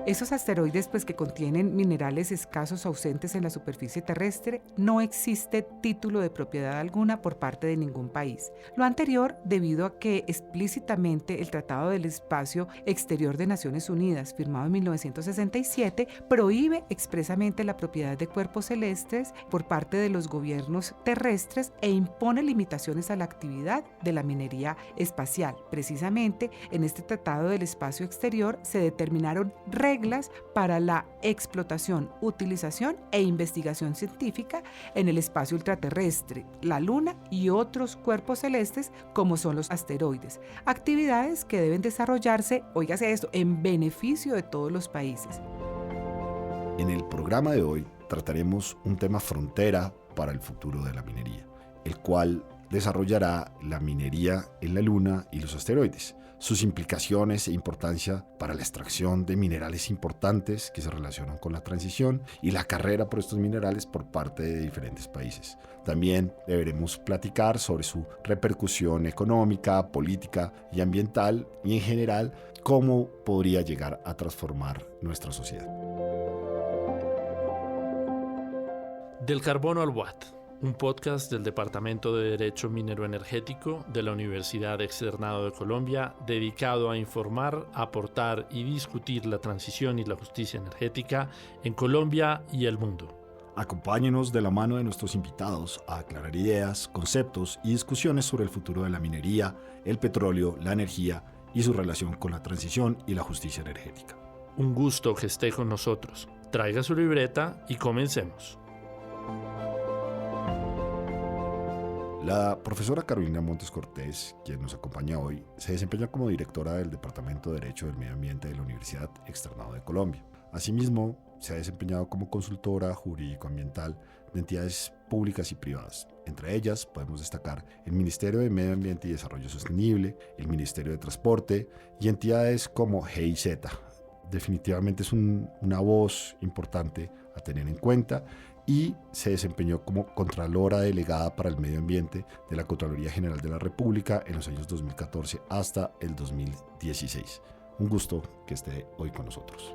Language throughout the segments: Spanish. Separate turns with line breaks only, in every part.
Esos asteroides pues que contienen minerales escasos ausentes en la superficie terrestre, no existe título de propiedad alguna por parte de ningún país. Lo anterior debido a que explícitamente el Tratado del Espacio Exterior de Naciones Unidas, firmado en 1967, prohíbe expresamente la propiedad de cuerpos celestes por parte de los gobiernos terrestres e impone limitaciones a la actividad de la minería espacial. Precisamente en este Tratado del Espacio Exterior se determinaron reglas para la explotación, utilización e investigación científica en el espacio ultraterrestre, la Luna y otros cuerpos celestes como son los asteroides. Actividades que deben desarrollarse, óigase esto, en beneficio de todos los países.
En el programa de hoy trataremos un tema frontera para el futuro de la minería, el cual desarrollará la minería en la Luna y los asteroides, sus implicaciones e importancia para la extracción de minerales importantes que se relacionan con la transición y la carrera por estos minerales por parte de diferentes países. También deberemos platicar sobre su repercusión económica, política y ambiental y en general cómo podría llegar a transformar nuestra sociedad.
Del carbono al watt, un podcast del Departamento de Derecho Minero Energético de la Universidad Externado de Colombia dedicado a informar, aportar y discutir la transición y la justicia energética en Colombia y el mundo.
Acompáñenos de la mano de nuestros invitados a aclarar ideas, conceptos y discusiones sobre el futuro de la minería, el petróleo, la energía y su relación con la transición y la justicia energética.
Un gusto que esté con nosotros. Traiga su libreta y comencemos.
La profesora Carolina Montes Cortés, quien nos acompaña hoy, se desempeña como directora del Departamento de Derecho del Medio Ambiente de la Universidad Externado de Colombia. Asimismo, se ha desempeñado como consultora jurídico-ambiental de entidades públicas y privadas. Entre ellas podemos destacar el Ministerio de Medio Ambiente y Desarrollo Sostenible, el Ministerio de Transporte y entidades como GIZ. Definitivamente es una voz importante a tener en cuenta y se desempeñó como Contralora Delegada para el Medio Ambiente de la Contraloría General de la República en los años 2014 hasta el 2016. Un gusto que esté hoy con nosotros.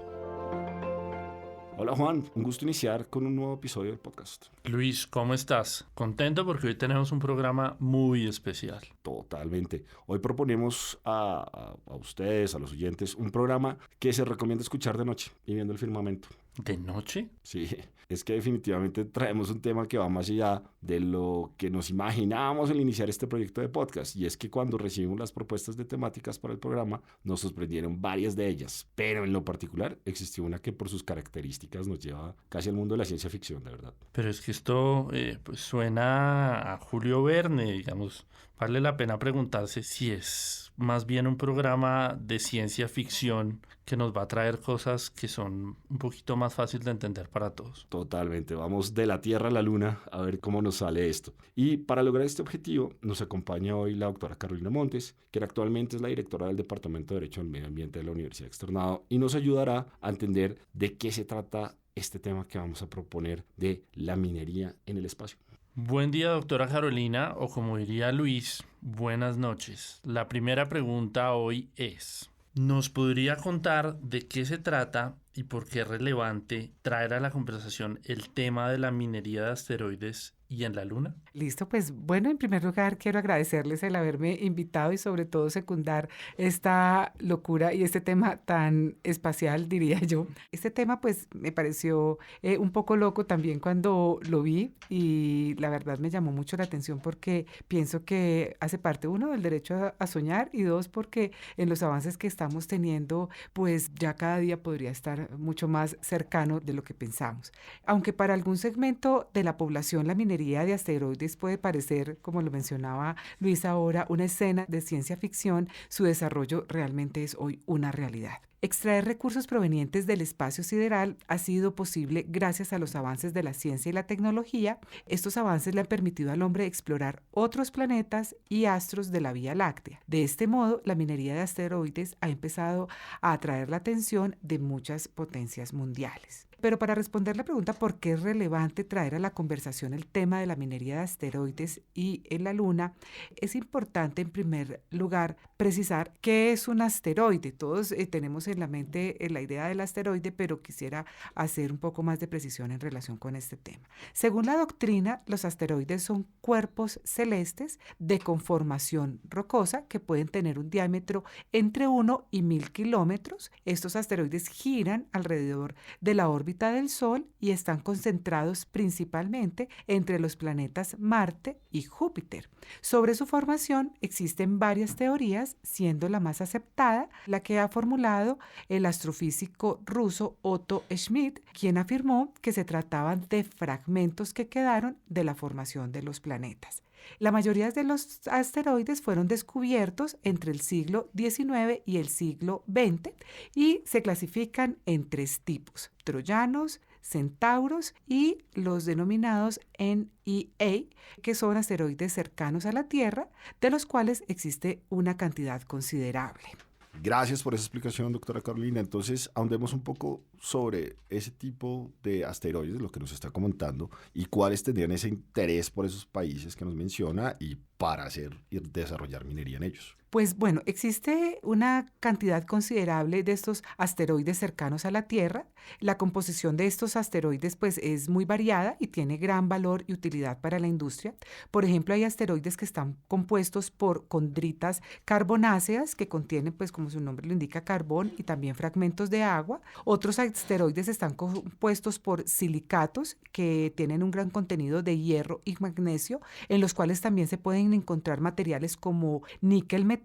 Hola Juan, un gusto iniciar con un nuevo episodio del podcast.
Luis, ¿cómo estás? Contento porque hoy tenemos un programa muy especial.
Totalmente. Hoy proponemos a ustedes, a los oyentes, un programa que se recomienda escuchar de noche y viendo el firmamento.
¿De noche?
Sí, es que definitivamente traemos un tema que va más allá de lo que nos imaginábamos al iniciar este proyecto de podcast. Y es que cuando recibimos las propuestas de temáticas para el programa, nos sorprendieron varias de ellas. Pero en lo particular existió una que por sus características nos lleva casi al mundo de la ciencia ficción, de verdad.
Pero es que esto pues suena a Julio Verne, digamos. Vale la pena preguntarse si es más bien un programa de ciencia ficción que nos va a traer cosas que son un poquito más fácil de entender para todos.
Totalmente, vamos de la Tierra a la Luna a ver cómo nos sale esto. Y para lograr este objetivo nos acompaña hoy la doctora Carolina Montes, que actualmente es la directora del Departamento de Derecho del Medio Ambiente de la Universidad Externado y nos ayudará a entender de qué se trata este tema que vamos a proponer de la minería en el espacio.
Buen día, doctora Carolina, o como diría Luis, buenas noches. La primera pregunta hoy es, ¿nos podría contar de qué se trata y por qué es relevante traer a la conversación el tema de la minería de asteroides y en la Luna?
Listo, pues bueno, en primer lugar quiero agradecerles el haberme invitado y sobre todo secundar esta locura y este tema tan espacial, diría yo. Este tema pues me pareció un poco loco también cuando lo vi y la verdad me llamó mucho la atención porque pienso que hace parte, uno, del derecho a soñar y dos, porque en los avances que estamos teniendo pues ya cada día podría estar mucho más cercano de lo que pensamos. Aunque para algún segmento de la población la minería de asteroides puede parecer, como lo mencionaba Luis ahora, una escena de ciencia ficción, su desarrollo realmente es hoy una realidad. Extraer recursos provenientes del espacio sideral ha sido posible gracias a los avances de la ciencia y la tecnología. Estos avances le han permitido al hombre explorar otros planetas y astros de la Vía Láctea. De este modo, la minería de asteroides ha empezado a atraer la atención de muchas potencias mundiales. Pero para responder la pregunta por qué es relevante traer a la conversación el tema de la minería de asteroides y en la Luna, es importante en primer lugar precisar qué es un asteroide. Todos tenemos en la mente la idea del asteroide, pero quisiera hacer un poco más de precisión en relación con este tema. Según la doctrina, los asteroides son cuerpos celestes de conformación rocosa que pueden tener un diámetro entre 1 y 1000 kilómetros. Estos asteroides giran alrededor de la órbita del Sol y están concentrados principalmente entre los planetas Marte y Júpiter. Sobre su formación existen varias teorías, siendo la más aceptada la que ha formulado el astrofísico ruso Otto Schmidt, quien afirmó que se trataban de fragmentos que quedaron de la formación de los planetas. La mayoría de los asteroides fueron descubiertos entre el siglo XIX y el siglo XX y se clasifican en 3 tipos: troyanos, centauros y los denominados NEA, que son asteroides cercanos a la Tierra, de los cuales existe una cantidad considerable.
Gracias por esa explicación, doctora Carolina. Entonces, ahondemos un poco sobre ese tipo de asteroides, lo que nos está comentando, y cuáles tendrían ese interés por esos países que nos menciona y para hacer y desarrollar minería en ellos.
Pues bueno, existe una cantidad considerable de estos asteroides cercanos a la Tierra. La composición de estos asteroides pues es muy variada y tiene gran valor y utilidad para la industria. Por ejemplo, hay asteroides que están compuestos por condritas carbonáceas que contienen, pues como su nombre lo indica, carbón y también fragmentos de agua. Otros asteroides están compuestos por silicatos que tienen un gran contenido de hierro y magnesio, en los cuales también se pueden encontrar materiales como níquel metálico,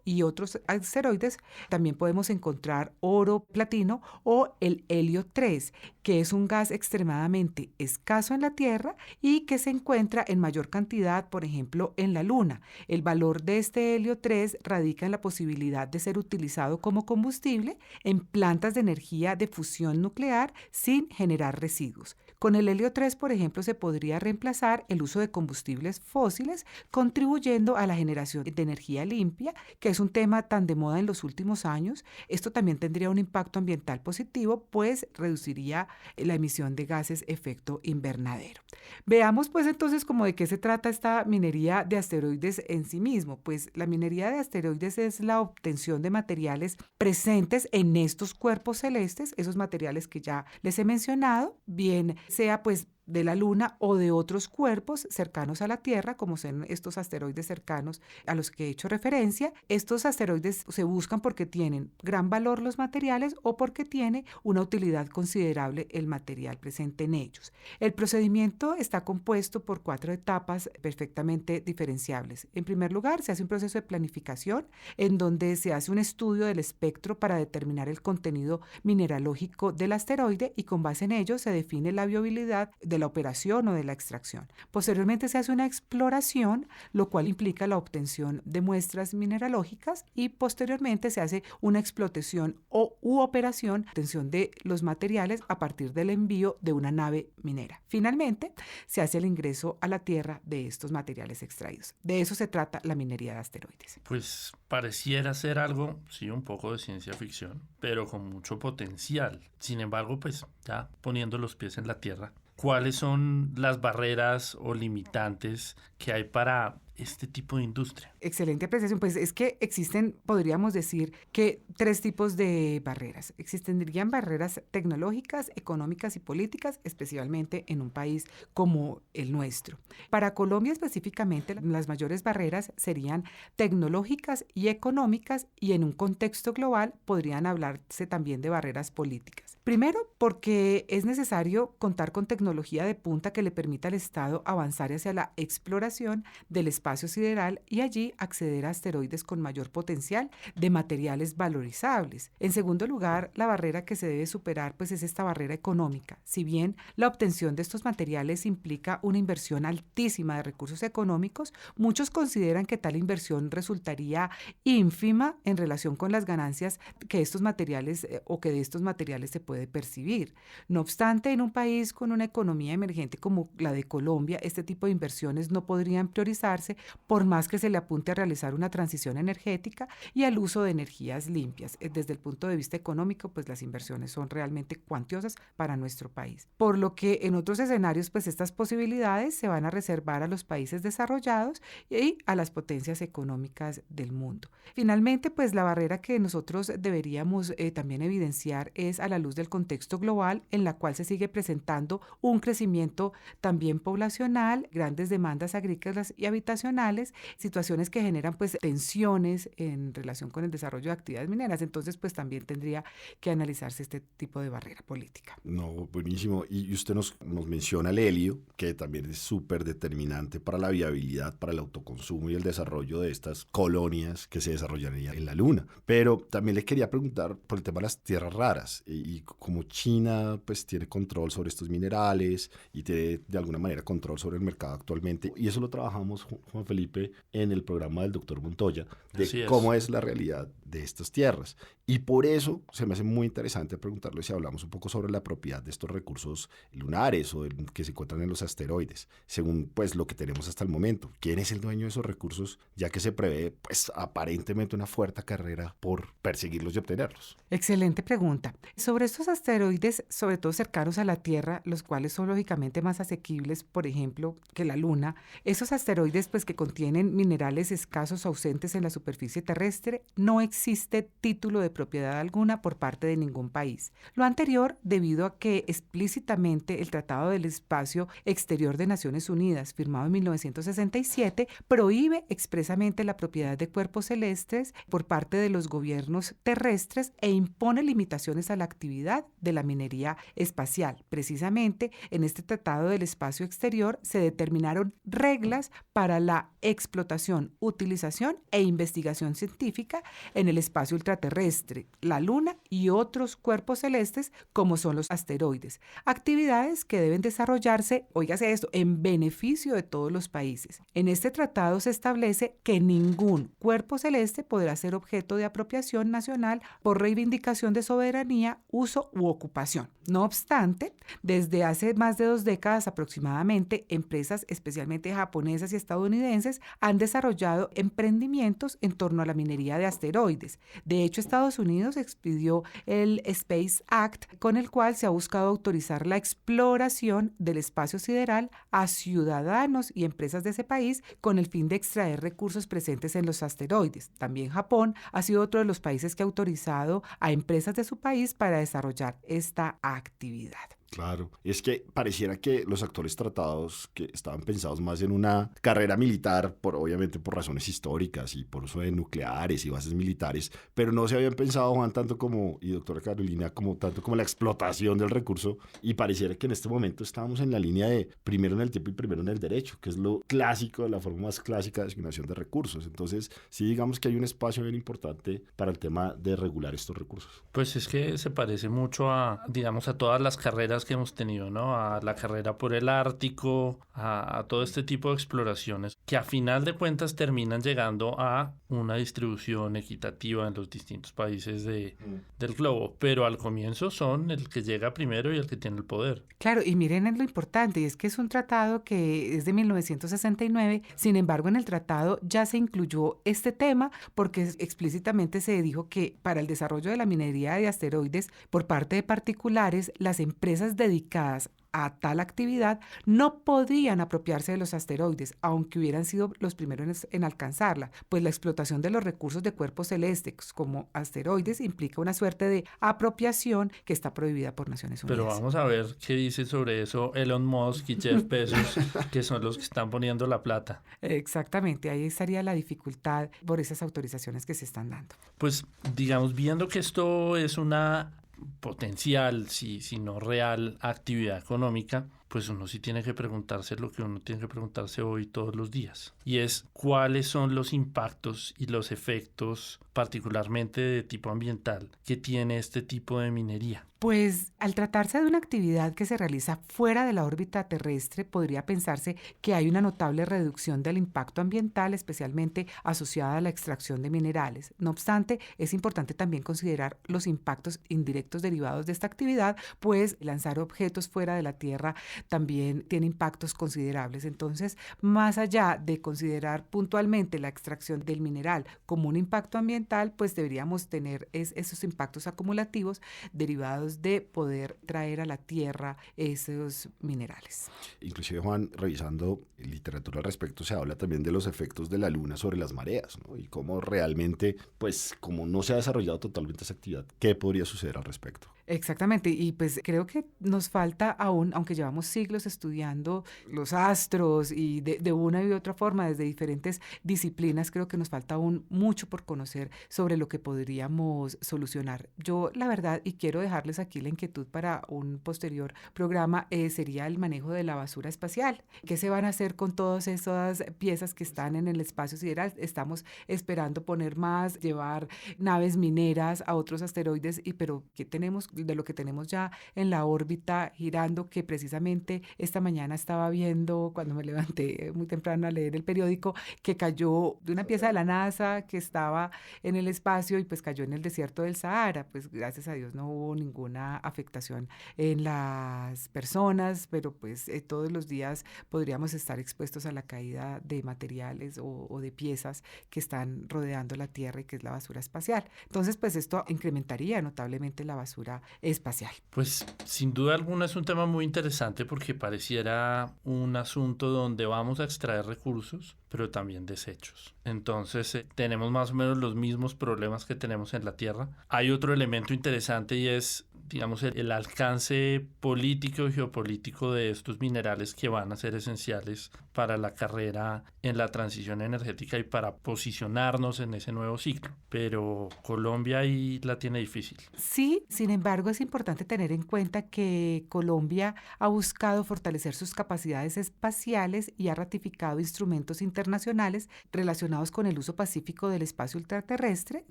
y otros asteroides también podemos encontrar oro, platino o el helio 3, que es un gas extremadamente escaso en la Tierra y que se encuentra en mayor cantidad, por ejemplo, en la Luna. El valor de este helio 3 radica en la posibilidad de ser utilizado como combustible en plantas de energía de fusión nuclear sin generar residuos. Con el helio 3, por ejemplo, se podría reemplazar el uso de combustibles fósiles, contribuyendo a la generación de energía limpia, que es un tema tan de moda en los últimos años. Esto también tendría un impacto ambiental positivo, pues reduciría la emisión de gases efecto invernadero. Veamos pues entonces cómo de qué se trata esta minería de asteroides en sí mismo. Pues la minería de asteroides es la obtención de materiales presentes en estos cuerpos celestes, esos materiales que ya les he mencionado, bien sea pues de la Luna o de otros cuerpos cercanos a la Tierra, como son estos asteroides cercanos a los que he hecho referencia. Estos asteroides se buscan porque tienen gran valor los materiales o porque tiene una utilidad considerable el material presente en ellos. El procedimiento está compuesto por 4 etapas perfectamente diferenciables. En primer lugar, se hace un proceso de planificación en donde se hace un estudio del espectro para determinar el contenido mineralógico del asteroide y con base en ello se define la viabilidad de la operación o de la extracción. Posteriormente se hace una exploración, lo cual implica la obtención de muestras mineralógicas, y posteriormente se hace una explotación u operación, obtención de los materiales a partir del envío de una nave minera. Finalmente, se hace el ingreso a la Tierra de estos materiales extraídos. De eso se trata la minería de asteroides.
Pues pareciera ser algo, sí, un poco de ciencia ficción, pero con mucho potencial. Sin embargo, pues ya poniendo los pies en la tierra, ¿cuáles son las barreras o limitantes que hay para este tipo de industria?
Excelente apreciación. Pues es que existen, podríamos decir, que 3 tipos de barreras. Existirían barreras tecnológicas, económicas y políticas, especialmente en un país como el nuestro. Para Colombia específicamente, las mayores barreras serían tecnológicas y económicas, y en un contexto global podrían hablarse también de barreras políticas. Primero, porque es necesario contar con tecnología de punta que le permita al Estado avanzar hacia la exploración del espacio sideral y allí acceder a asteroides con mayor potencial de materiales valorizables. En segundo lugar, la barrera que se debe superar pues es esta barrera económica. Si bien la obtención de estos materiales implica una inversión altísima de recursos económicos, muchos consideran que tal inversión resultaría ínfima en relación con las ganancias que estos materiales o que de estos materiales se pueden puede percibir. No obstante, en un país con una economía emergente como la de Colombia, este tipo de inversiones no podrían priorizarse por más que se le apunte a realizar una transición energética y al uso de energías limpias. Desde el punto de vista económico, pues las inversiones son realmente cuantiosas para nuestro país. Por lo que en otros escenarios, pues estas posibilidades se van a reservar a los países desarrollados y a las potencias económicas del mundo. Finalmente, pues la barrera que nosotros deberíamos también evidenciar es a la luz del contexto global en la cual se sigue presentando un crecimiento también poblacional, grandes demandas agrícolas y habitacionales, situaciones que generan pues tensiones en relación con el desarrollo de actividades mineras. Entonces, pues también tendría que analizarse este tipo de barrera política.
No, buenísimo. Y usted nos menciona el helio, que también es súper determinante para la viabilidad, para el autoconsumo y el desarrollo de estas colonias que se desarrollarían en la Luna. Pero también le quería preguntar por el tema de las tierras raras y como China pues tiene control sobre estos minerales y tiene de alguna manera control sobre el mercado actualmente. Y eso lo trabajamos, Juan Felipe, en el programa del doctor Montoya, de cómo es la realidad de estas tierras. Y por eso se me hace muy interesante preguntarle si hablamos un poco sobre la propiedad de estos recursos lunares o que se encuentran en los asteroides, según pues lo que tenemos hasta el momento. ¿Quién es el dueño de esos recursos? Ya que se prevé pues aparentemente una fuerte carrera por perseguirlos y obtenerlos.
Excelente pregunta. Sobre estos asteroides, sobre todo cercanos a la Tierra, los cuales son lógicamente más asequibles, por ejemplo, que la Luna, esos asteroides pues que contienen minerales escasos ausentes en la superficie terrestre, no existe título de propiedad alguna por parte de ningún país. Lo anterior debido a que explícitamente el Tratado del Espacio Exterior de Naciones Unidas, firmado en 1967, prohíbe expresamente la propiedad de cuerpos celestes por parte de los gobiernos terrestres e impone limitaciones a la actividad de la minería espacial. Precisamente en este Tratado del Espacio Exterior se determinaron reglas para la explotación, utilización e investigación científica en el espacio ultraterrestre, la Luna y otros cuerpos celestes como son los asteroides. Actividades que deben desarrollarse, óigase esto, en beneficio de todos los países. En este tratado se establece que ningún cuerpo celeste podrá ser objeto de apropiación nacional por reivindicación de soberanía, uso u ocupación. No obstante, desde hace más de 2 décadas aproximadamente, empresas especialmente japonesas y estadounidenses han desarrollado emprendimientos en torno a la minería de asteroides. De hecho, Estados Unidos expidió el Space Act, con el cual se ha buscado autorizar la exploración del espacio sideral a ciudadanos y empresas de ese país con el fin de extraer recursos presentes en los asteroides. También Japón ha sido otro de los países que ha autorizado a empresas de su país para desarrollar esta actividad.
Claro, es que pareciera que los actuales tratados que estaban pensados más en una carrera militar, obviamente por razones históricas y por uso de nucleares y bases militares, pero no se habían pensado, Juan, tanto como, y doctora Carolina, tanto como la explotación del recurso, y pareciera que en este momento estamos en la línea de primero en el tiempo y primero en el derecho, que es lo clásico, la forma más clásica de asignación de recursos. Entonces, sí digamos que hay un espacio bien importante para el tema de regular estos recursos.
Pues es que se parece mucho a, digamos, a todas las carreras que hemos tenido, ¿no? A la carrera por el Ártico, a todo este tipo de exploraciones que a final de cuentas terminan llegando a una distribución equitativa en los distintos países del globo, pero al comienzo son el que llega primero y el que tiene el poder.
Claro, y miren en lo importante, y es que es un tratado que es de 1969, sin embargo en el tratado ya se incluyó este tema porque explícitamente se dijo que para el desarrollo de la minería de asteroides por parte de particulares, las empresas dedicadas a tal actividad no podían apropiarse de los asteroides, aunque hubieran sido los primeros en alcanzarla, pues la explotación de los recursos de cuerpos celestes como asteroides implica una suerte de apropiación que está prohibida por Naciones Unidas.
Pero vamos a ver qué dice sobre eso Elon Musk y Jeff Bezos, que son los que están poniendo la plata.
Exactamente, ahí estaría la dificultad por esas autorizaciones que se están dando.
Pues digamos, viendo que esto es una potencial, si no real, actividad económica, pues uno sí tiene que preguntarse lo que uno tiene que preguntarse hoy todos los días. Y es cuáles son los impactos y los efectos, particularmente de tipo ambiental, que tiene este tipo de minería.
Pues al tratarse de una actividad que se realiza fuera de la órbita terrestre, podría pensarse que hay una notable reducción del impacto ambiental, especialmente asociada a la extracción de minerales. No obstante, es importante también considerar los impactos indirectos derivados de esta actividad, pues lanzar objetos fuera de la Tierra también tiene impactos considerables. Entonces, más allá de considerar puntualmente la extracción del mineral como un impacto ambiental, pues deberíamos tener esos impactos acumulativos derivados de poder traer a la Tierra esos minerales.
Inclusive, Juan, revisando literatura al respecto, se habla también de los efectos de la luna sobre las mareas, ¿no? Y cómo realmente, pues, como no se ha desarrollado totalmente esa actividad, ¿qué podría suceder al respecto?
Exactamente, y pues creo que nos falta aún, aunque llevamos siglos estudiando los astros y de una y otra forma, desde diferentes disciplinas, creo que nos falta aún mucho por conocer sobre lo que podríamos solucionar. Yo, la verdad, y quiero dejarles aquí la inquietud para un posterior programa, sería el manejo de la basura espacial. ¿Qué se van a hacer con todas esas piezas que están en el espacio sideral? Estamos esperando poner más, llevar naves mineras a otros asteroides, pero ¿qué tenemos de lo que tenemos ya en la órbita girando? Que precisamente esta mañana estaba viendo, cuando me levanté muy temprano a leer el periódico, que cayó de una pieza de la NASA que estaba en el espacio y pues cayó en el desierto del Sahara. Pues gracias a Dios no hubo ninguna afectación en las personas, pero pues todos los días podríamos estar expuestos a la caída de materiales o de piezas que están rodeando la Tierra y que es la basura espacial. Entonces pues esto incrementaría notablemente la basura espacial.
Pues sin duda alguna es un tema muy interesante porque pareciera un asunto donde vamos a extraer recursos, pero también desechos. Entonces tenemos más o menos los mismos problemas que tenemos en la Tierra. Hay otro elemento interesante y es, digamos, el alcance político y geopolítico de estos minerales que van a ser esenciales para la carrera en la transición energética y para posicionarnos en ese nuevo ciclo. Pero Colombia ahí la tiene difícil.
Sí, sin embargo, es importante tener en cuenta que Colombia ha buscado fortalecer sus capacidades espaciales y ha ratificado instrumentos internacionales relacionados con el uso pacífico del espacio ultraterrestre.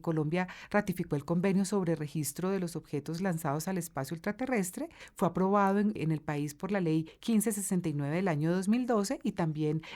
Colombia ratificó el convenio sobre registro de los objetos lanzados al espacio ultraterrestre. Fue aprobado en el país por la ley 1569 del año 2012 y también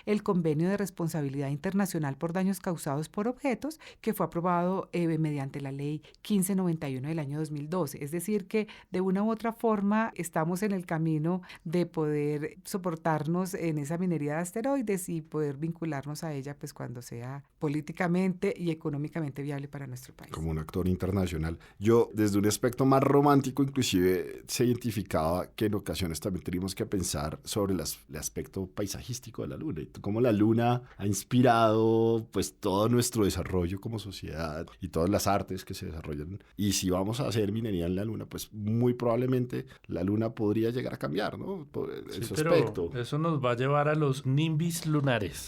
el convenio de responsabilidad internacional por daños causados por objetos, que fue aprobado mediante la ley 1591 del año 2012. Es decir, que de una u otra forma estamos en el camino de poder soportarnos en esa minería de asteroides y poder vincularnos a ella pues cuando sea políticamente y económicamente viable para nuestro país.
Como un actor internacional. Yo, desde un aspecto más romántico, inclusive se identificaba que en ocasiones también tenemos que pensar sobre el aspecto paisajístico de la Luna y cómo la Luna ha inspirado pues todo nuestro desarrollo como sociedad y todas las artes que se desarrollan. Y si vamos a hacer minería en la Luna, pues muy probablemente la Luna podría llegar a cambiar, ¿no?
Sí, pero eso nos va a llevar a los nimbis lunares.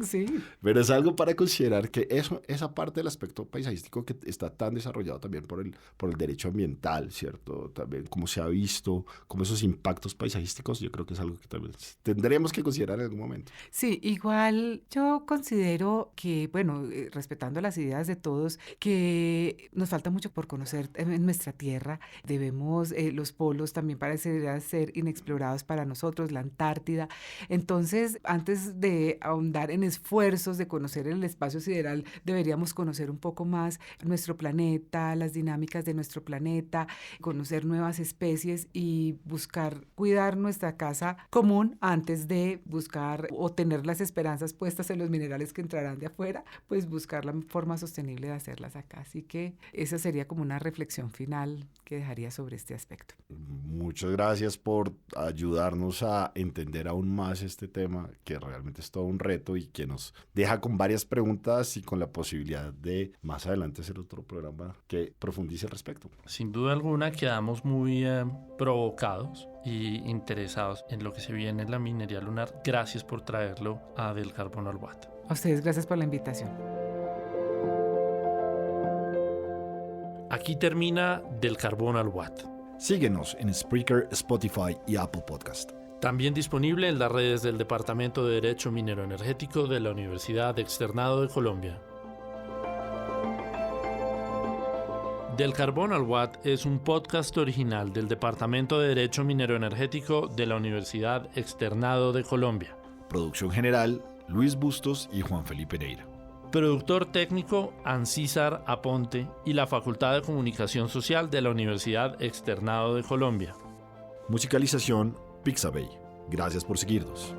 Sí.
Pero es algo para considerar que esa parte del aspecto paisajístico que está tan desarrollado también por el derecho ambiental, ¿cierto? También como se ha visto, como esos impactos paisajísticos, yo creo que es algo que también tendremos que considerar en algún momento.
Sí, igual yo considero que, bueno, respetando las ideas de todos, que nos falta mucho por conocer en nuestra tierra. Debemos, los polos también parecen ser inexplorados para nosotros, la Antártida. Entonces, antes de ahondar en esfuerzos de conocer el espacio sideral, deberíamos conocer un poco más nuestro planeta, las dinámicas de nuestro planeta, conocer nuevas especies y buscar cuidar nuestra casa común antes de buscar o tener las esperanzas puestas en los minerales que entrarán de afuera, pues buscar la forma sostenible de hacerlas acá. Así que esa sería como una reflexión final que dejaría sobre este aspecto.
Muchas gracias por ayudarnos a entender aún más este tema, que realmente es todo un reto y que nos deja con varias preguntas y con la posibilidad de más adelante hacer otro programa que profundice al respecto.
Sin duda alguna quedamos muy provocados y interesados en lo que se viene en la minería lunar. Gracias por traerlo a Del Carbono al Watt.
A ustedes, gracias por la invitación.
Aquí termina Del Carbono al Watt.
Síguenos en Spreaker, Spotify y Apple Podcast.
También disponible en las redes del Departamento de Derecho Minero Energético de la Universidad Externado de Colombia. Del Carbón al Watt es un podcast original del Departamento de Derecho Minero Energético de la Universidad Externado de Colombia.
Producción general, Luis Bustos y Juan Felipe Neira.
Productor técnico, Ancísar Aponte y la Facultad de Comunicación Social de la Universidad Externado de Colombia.
Musicalización, Pixabay. Gracias por seguirnos.